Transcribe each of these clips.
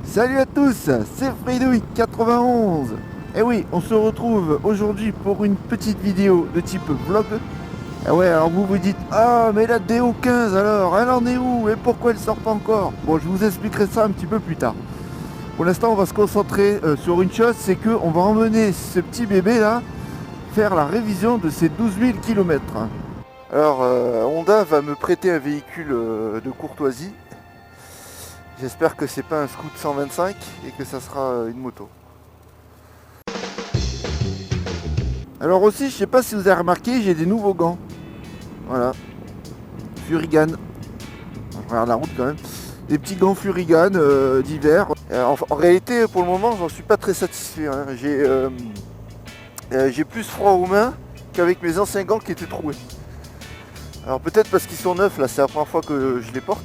Salut à tous, c'est Fredouille91. Et oui, on se retrouve aujourd'hui pour une petite vidéo de type vlog. Ah ouais, alors vous vous dites, ah mais la DO15 alors, elle en est où et pourquoi elle sort pas encore? Bon, je vous expliquerai ça un petit peu plus tard. Pour l'instant, on va se concentrer sur une chose, c'est que on va emmener ce petit bébé là faire la révision de ses 12 000 km. Alors, Honda va me prêter un véhicule de courtoisie. J'espère que c'est pas un Scoot 125 et que ça sera une moto. Alors aussi, je sais pas si vous avez remarqué, j'ai des nouveaux gants. Voilà. Furigan. Je regarde la route quand même. Des petits gants Furigan d'hiver. En réalité, pour le moment, j'en suis pas très satisfait. Hein. J'ai plus froid aux mains qu'avec mes anciens gants qui étaient troués. Alors peut-être parce qu'ils sont neufs, là c'est la première fois que je les porte.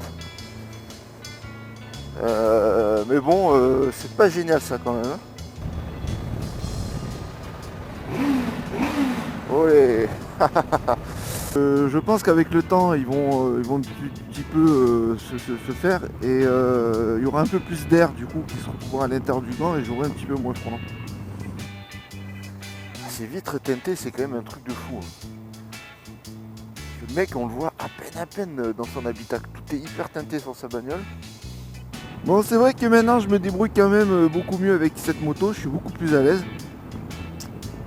Mais bon, c'est pas génial ça quand même. Hein. Olé. Je pense qu'avec le temps, ils vont un petit peu se faire et il y aura un peu plus d'air du coup qui se retrouvera à l'intérieur du gant et j'aurai un petit peu moins froid. Ces vitres teintées, c'est quand même un truc de fou. Hein. Le mec, on le voit à peine dans son habitat. Tout est hyper teinté sur sa bagnole. Bon, c'est vrai que maintenant, je me débrouille quand même beaucoup mieux avec cette moto. Je suis beaucoup plus à l'aise.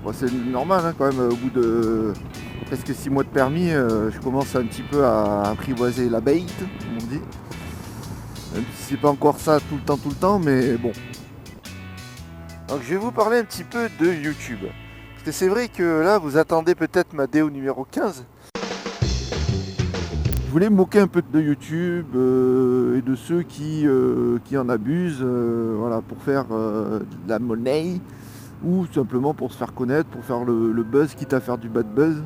Bon, c'est normal hein, quand même, au bout de presque 6 mois de permis, je commence un petit peu à apprivoiser la bête, comme on dit. Même si c'est pas encore ça tout le temps, mais bon. Donc je vais vous parler un petit peu de YouTube. Parce que c'est vrai que là, vous attendez peut-être ma déo numéro 15. Je voulais me moquer un peu de YouTube et de ceux qui en abusent voilà, pour faire de la monnaie ou simplement pour se faire connaître, pour faire le buzz, quitte à faire du bad buzz.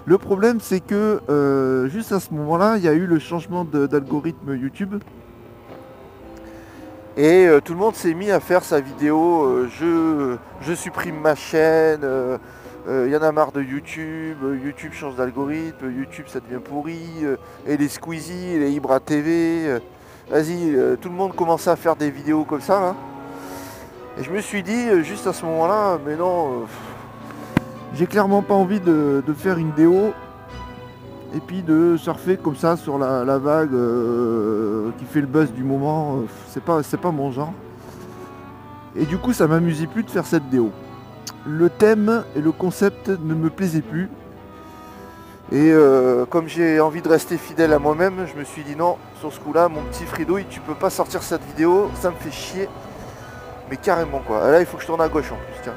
Le problème c'est que juste à ce moment-là, il y a eu le changement d'algorithme YouTube. Et tout le monde s'est mis à faire sa vidéo, je supprime ma chaîne, y en a marre de YouTube, YouTube change d'algorithme, YouTube ça devient pourri, et les Squeezie, les Ibra TV, vas-y, tout le monde commençait à faire des vidéos comme ça là. Et je me suis dit juste à ce moment-là, mais non, j'ai clairement pas envie de faire une déo et puis de surfer comme ça sur la vague qui fait le buzz du moment, c'est pas mon genre. Et du coup ça m'amusait plus de faire cette déo. Le thème et le concept ne me plaisaient plus. Et comme j'ai envie de rester fidèle à moi-même, je me suis dit non, sur ce coup-là, mon petit Fridouille, tu peux pas sortir cette vidéo, ça me fait chier. Mais carrément quoi. Là il faut que je tourne à gauche en plus, tiens.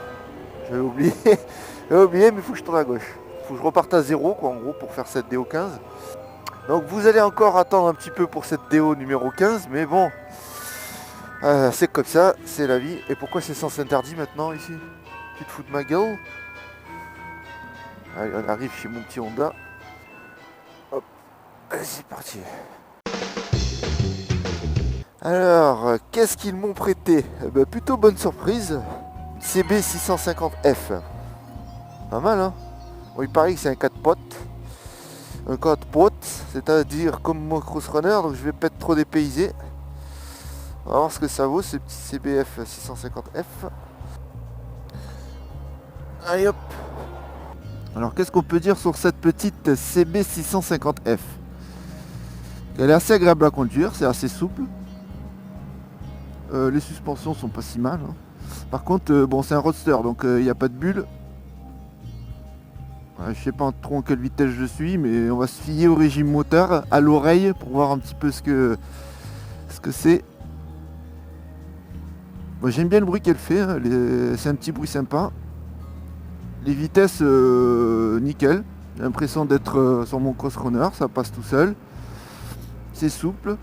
J'avais oublié. J'avais oublié mais il faut que je tourne à gauche. Il faut que je reparte à zéro quoi en gros pour faire cette déo 15. Donc vous allez encore attendre un petit peu pour cette déo numéro 15, mais bon. C'est comme ça, c'est la vie. Et pourquoi c'est sens interdit maintenant ici? Tu te fous de ma gueule? Allez, on arrive chez mon petit Honda. Hop, allez, c'est parti. Alors, qu'est-ce qu'ils m'ont prêté? Plutôt bonne surprise. CB650F. Pas mal, hein? Bon, il paraît que c'est un 4 potes. Un 4 potes, c'est-à-dire comme mon cross-runner, donc je vais pas être trop dépaysé. On va voir ce que ça vaut, ce petit CBF 650F. Allez hop. Alors qu'est-ce qu'on peut dire sur cette petite CB650F? Elle est assez agréable à conduire, c'est assez souple. Les suspensions sont pas si mal. Hein. Par contre, bon c'est un roadster, donc il n'y a pas de bulle. Je sais pas trop en quelle vitesse je suis, mais on va se fier au régime moteur, à l'oreille, pour voir un petit peu ce que c'est. Bon, j'aime bien le bruit qu'elle fait, hein. C'est un petit bruit sympa. Les vitesses, nickel. J'ai l'impression d'être sur mon cross-runner, ça passe tout seul. C'est souple.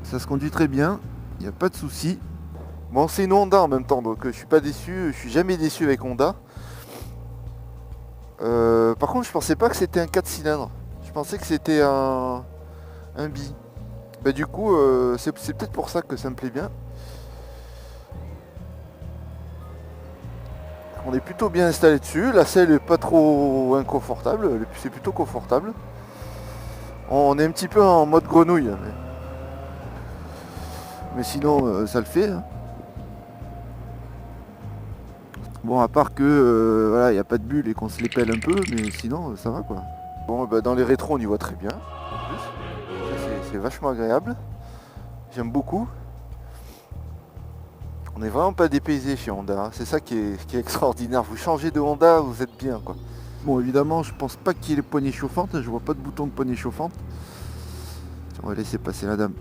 Ça se conduit très bien, il n'y a pas de souci. Bon, c'est une Honda en même temps, donc je suis pas déçu, je suis jamais déçu avec Honda. Par contre, je pensais pas que c'était un 4 cylindres. Je pensais que c'était un bi. Bah, du coup, c'est peut-être pour ça que ça me plaît bien. On est plutôt bien installé dessus. La selle est pas trop inconfortable. C'est plutôt confortable. On est un petit peu en mode grenouille. Mais sinon, ça le fait. Hein. Bon, à part que voilà, il n'y a pas de bulles et qu'on se les pèle un peu, mais sinon, ça va quoi. Bon, bah, dans les rétros, on y voit très bien. En plus, c'est vachement agréable. J'aime beaucoup. On n'est vraiment pas dépaysé chez Honda. Hein. C'est ça qui est extraordinaire. Vous changez de Honda, vous êtes bien quoi. Bon, évidemment, je pense pas qu'il y ait les poignées chauffantes. Je vois pas de bouton de poignée chauffante. On va laisser passer la dame.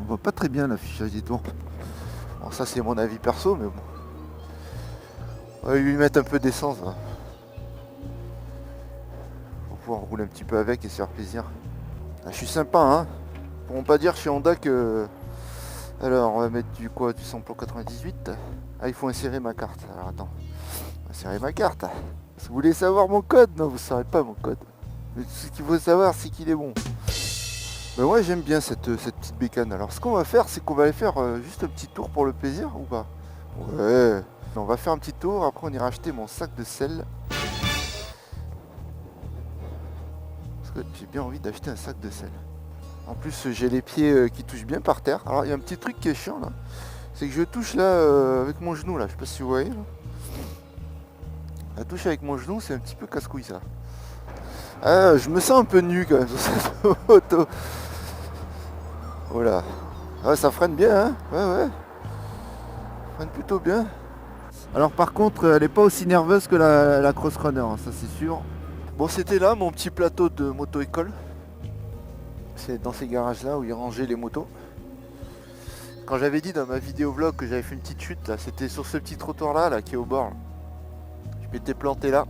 On voit pas très bien l'affichage des tours. Bon, ça c'est mon avis perso, mais bon. On va lui mettre un peu d'essence. Hein. Pour pouvoir rouler un petit peu avec et se faire plaisir. Ah, je suis sympa, hein. Pourront pas dire chez Honda que... Alors, on va mettre du quoi? Du samplon 98. Ah, il faut insérer ma carte. Alors, attends. Insérer ma carte. Vous voulez savoir mon code? Non, vous ne saurez pas mon code. Mais ce qu'il faut savoir, c'est qu'il est bon. Ben ouais, j'aime bien cette petite bécane. Alors, ce qu'on va faire, c'est qu'on va aller faire juste un petit tour pour le plaisir, ou pas? Ouais. On va faire un petit tour, après on ira acheter mon sac de sel. Parce que j'ai bien envie d'acheter un sac de sel. En plus, j'ai les pieds qui touchent bien par terre. Alors, il y a un petit truc qui est chiant, là. C'est que je touche là avec mon genou, là. Je sais pas si vous voyez, là. La touche avec mon genou, c'est un petit peu casse-couille, ça. Ah, je me sens un peu nu, quand même, sur cette moto. Voilà. Ah, ça freine bien, hein. Ouais, ouais. Ça freine plutôt bien. Alors, par contre, elle n'est pas aussi nerveuse que la Cross Runner, hein, ça c'est sûr. Bon, c'était là, mon petit plateau de moto-école. C'est dans ces garages-là où ils rangeaient les motos. Quand j'avais dit dans ma vidéo vlog que j'avais fait une petite chute, là, c'était sur ce petit trottoir là qui est au bord. Je m'étais planté là.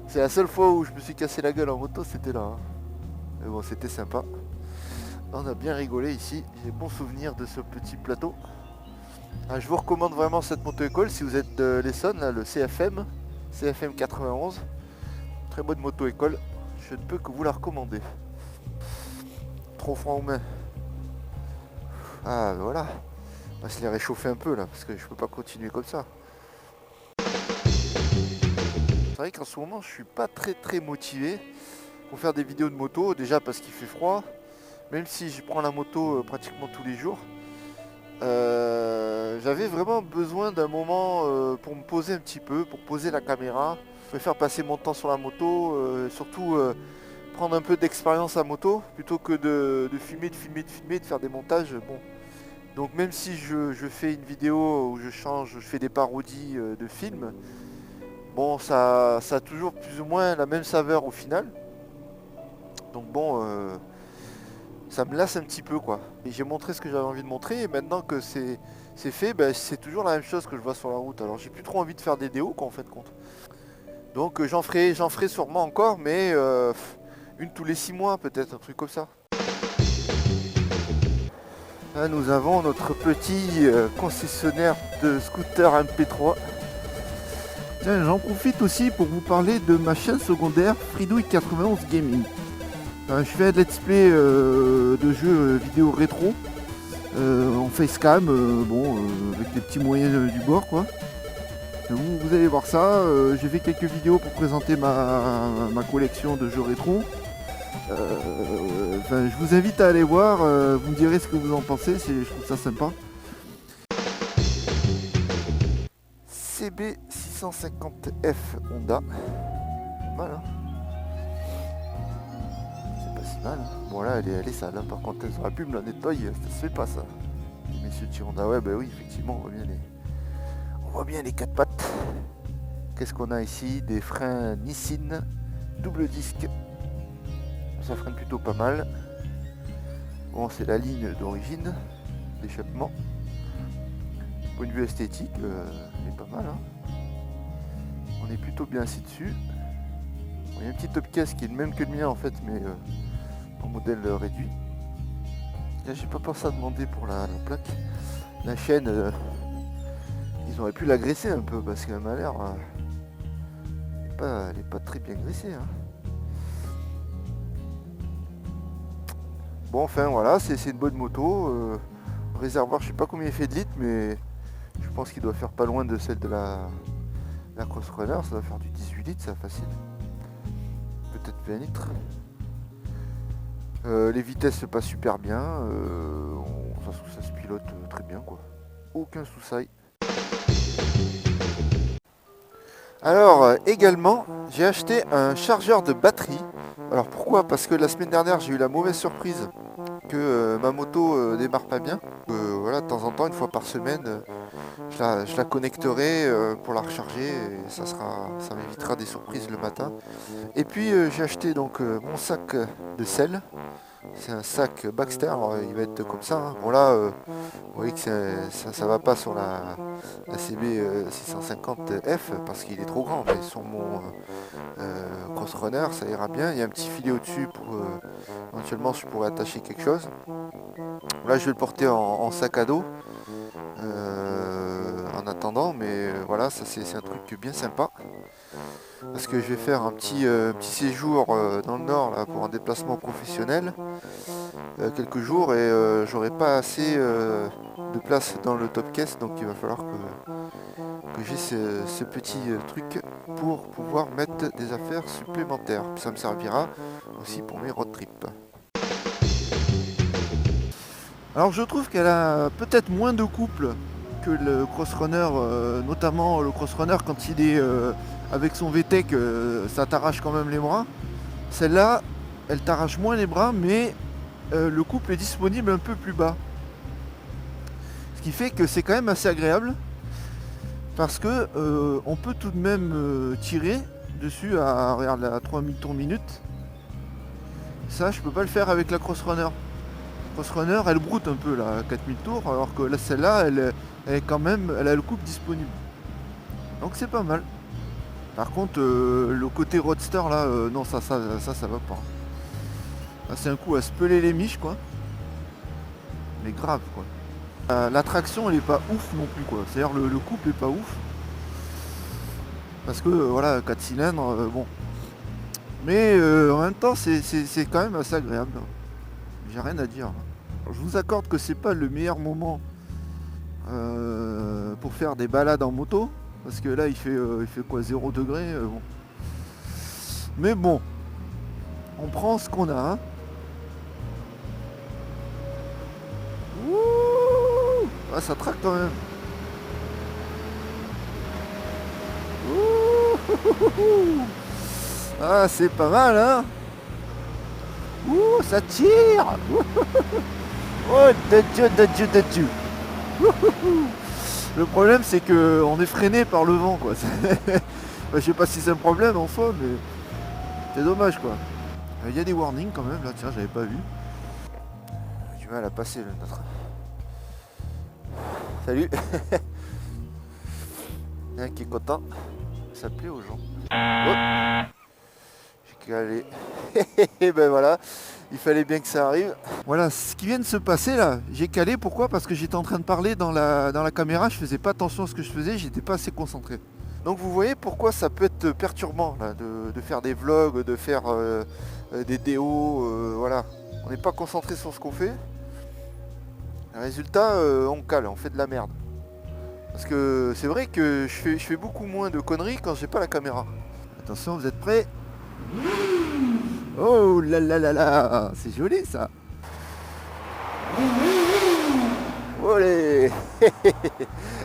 C'est la seule fois où je me suis cassé la gueule en moto, c'était là. Hein. Mais bon, c'était sympa. On a bien rigolé ici. J'ai bons souvenirs de ce petit plateau. Ah, je vous recommande vraiment cette moto-école si vous êtes de l'Essonne, là, le CFM 91. Très bonne moto-école. Je ne peux que vous la recommander. Trop froid aux mains. Ah, ben voilà. On va se les réchauffer un peu là, parce que je peux pas continuer comme ça. C'est vrai qu'en ce moment, je suis pas très motivé pour faire des vidéos de moto. Déjà parce qu'il fait froid. Même si je prends la moto pratiquement tous les jours. J'avais vraiment besoin d'un moment pour me poser un petit peu, pour poser la caméra. Je préfère passer mon temps sur la moto, surtout prendre un peu d'expérience à moto, plutôt que de filmer, de faire des montages. Bon. Donc même si je fais une vidéo où je change, je fais des parodies de films, bon ça a toujours plus ou moins la même saveur au final. Donc bon, ça me lasse un petit peu quoi. Et j'ai montré ce que j'avais envie de montrer et maintenant que c'est fait, ben, c'est toujours la même chose que je vois sur la route. Alors j'ai plus trop envie de faire des déos quoi en fait compte. Donc j'en ferai sûrement encore, mais une tous les 6 mois peut-être, un truc comme ça. Là nous avons notre petit concessionnaire de scooter MP3. Tiens, j'en profite aussi pour vous parler de ma chaîne secondaire Fridouille 91 Gaming. Je fais un let's play de jeux vidéo rétro en facecam, avec les petits moyens du bord quoi. Vous allez voir ça, j'ai fait quelques vidéos pour présenter ma collection de jeux rétro. Je vous invite à aller voir, vous me direz ce que vous en pensez, je trouve ça sympa. CB650F Honda. Voilà. Mal, hein. Bon là elle est sale hein. Par contre elles auraient pu me la nettoyer, ça se fait pas ça. Messieurs de chez Honda, ouais bah oui effectivement on voit bien les 4 pattes. Qu'est-ce qu'on a ici? Des freins Nissin double disque. Ça freine plutôt pas mal. Bon c'est la ligne d'origine d'échappement. Point de vue esthétique, elle est pas mal hein. On est plutôt bien assis dessus. Bon, il y a un petit top case qui est le même que le mien en fait mais en modèle réduit. Là j'ai pas pensé à demander pour la plaque. La chaîne, ils auraient pu la graisser un peu parce qu'elle m'a l'air... elle est pas très bien graissée. Hein. Bon enfin voilà, c'est une bonne moto. Réservoir, je sais pas combien il fait de litres, mais je pense qu'il doit faire pas loin de celle de la Cross Runner. Ça doit faire du 18 litres, ça facile. peut-être 20 litres. Les vitesses pas super bien, ça se pilote très bien quoi. Aucun souci. Alors également j'ai acheté un chargeur de batterie. Alors pourquoi? Parce que la semaine dernière j'ai eu la mauvaise surprise que ma moto démarre pas bien. Voilà, de temps en temps, une fois par semaine, je la connecterai pour la recharger et ça m'évitera des surprises le matin. Et puis j'ai acheté donc mon sac de sel. C'est un sac Baxter, alors, il va être comme ça. Hein. Bon là, vous voyez que ça va pas sur la CB 650F parce qu'il est trop grand. Mais sur mon Cross Runner, ça ira bien. Il y a un petit filet au-dessus pour éventuellement je pourrais attacher quelque chose. Là, je vais le porter en sac à dos en attendant, mais voilà, ça c'est un truc bien sympa. Parce que je vais faire un petit séjour dans le nord là, pour un déplacement professionnel quelques jours et j'aurai pas assez de place dans le top caisse, donc il va falloir que j'ai ce petit truc pour pouvoir mettre des affaires supplémentaires. Ça me servira aussi pour mes road trips. Alors je trouve qu'elle a peut-être moins de couple que le Crossrunner, notamment le Crossrunner quand il est avec son VTEC, ça t'arrache quand même les bras. Celle-là, elle t'arrache moins les bras, mais le couple est disponible un peu plus bas. Ce qui fait que c'est quand même assez agréable, parce que on peut tout de même tirer dessus regarde, à 3000 tours minute. Ça, je peux pas le faire avec la Crossrunner. Crossrunner, elle broute un peu là, à 4000 tours, alors que là, celle-là, elle a le couple disponible. Donc c'est pas mal. Par contre, le côté roadster là, non, ça va pas. Là, c'est un coup à se peler les miches quoi. Mais grave quoi. La traction elle est pas ouf non plus quoi. C'est-à-dire le couple est pas ouf. Parce que voilà, 4 cylindres, bon. Mais en même temps, c'est quand même assez agréable. J'ai rien à dire. Je vous accorde que c'est pas le meilleur moment pour faire des balades en moto. Parce que là il fait quoi, 0 degré bon. Mais bon, on prend ce qu'on a. Hein. Ouh, ah, ça traque quand même. Ouh, ah, c'est pas mal, hein. Ouh, ça tire. Oh, de Dieu. Le problème, c'est que on est freiné par le vent, quoi. Je sais pas si c'est un problème en soi, mais c'est dommage, quoi. Il y a des warnings quand même, là, tiens, j'avais pas vu. J'ai du mal à passer le nôtre. Salut. Il y en a qui est content. Ça plaît aux gens. Oh. J'ai calé. Et ben voilà, il fallait bien que ça arrive. Voilà, ce qui vient de se passer là, j'ai calé. Pourquoi? Parce que j'étais en train de parler dans la caméra, je faisais pas attention à ce que je faisais, j'étais pas assez concentré. Donc vous voyez pourquoi ça peut être perturbant là, de faire des vlogs, de faire des déos, voilà. On n'est pas concentré sur ce qu'on fait. Résultat, on cale, on fait de la merde. Parce que c'est vrai que je fais beaucoup moins de conneries quand j'ai pas la caméra. Attention, vous êtes prêts? Oh là là là là, c'est joli ça. Olé.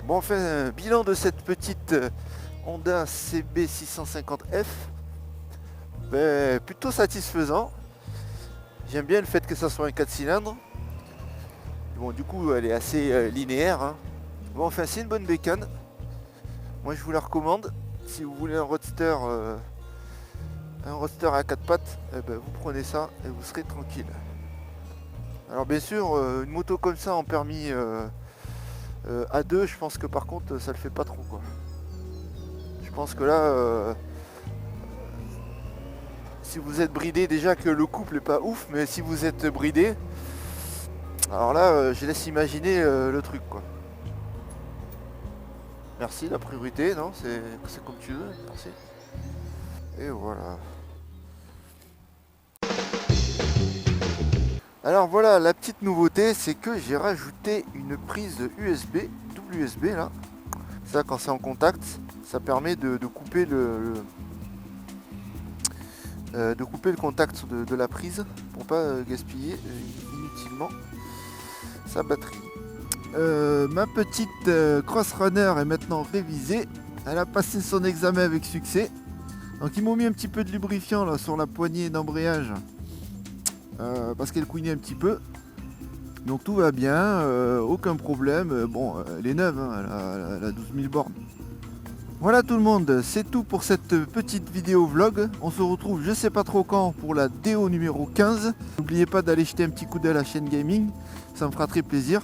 Bon, enfin, bilan de cette petite Honda CB650F. Ben, plutôt satisfaisant. J'aime bien le fait que ça soit un 4 cylindres. Bon, du coup, elle est assez linéaire. Hein. Bon, enfin, c'est une bonne bécane. Moi, je vous la recommande. Si vous voulez un roadster à 4 pattes, eh ben, vous prenez ça et vous serez tranquille. Alors bien sûr, une moto comme ça en permis A2, je pense que par contre ça le fait pas trop quoi. Je pense que là, si vous êtes bridé, déjà que le couple est pas ouf, mais si vous êtes bridé, alors là je laisse imaginer le truc quoi. Merci, la priorité, non, c'est comme tu veux, merci. Et voilà. Alors voilà, la petite nouveauté, c'est que j'ai rajouté une prise USB, double USB là. Ça, quand c'est en contact, ça permet de couper de couper le contact de la prise pour pas gaspiller inutilement sa batterie. Ma petite Cross Runner est maintenant révisée. Elle a passé son examen avec succès. Donc ils m'ont mis un petit peu de lubrifiant là sur la poignée d'embrayage parce qu'elle couinait un petit peu. Donc tout va bien, aucun problème. Bon, elle est neuve, hein, elle a 12 000 bornes. Voilà tout le monde, c'est tout pour cette petite vidéo vlog. On se retrouve je sais pas trop quand pour la déo numéro 15. N'oubliez pas d'aller jeter un petit coup d'œil à la chaîne gaming, ça me fera très plaisir.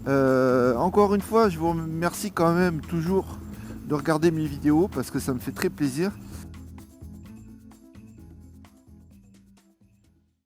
Encore une fois, je vous remercie quand même toujours de regarder mes vidéos parce que ça me fait très plaisir.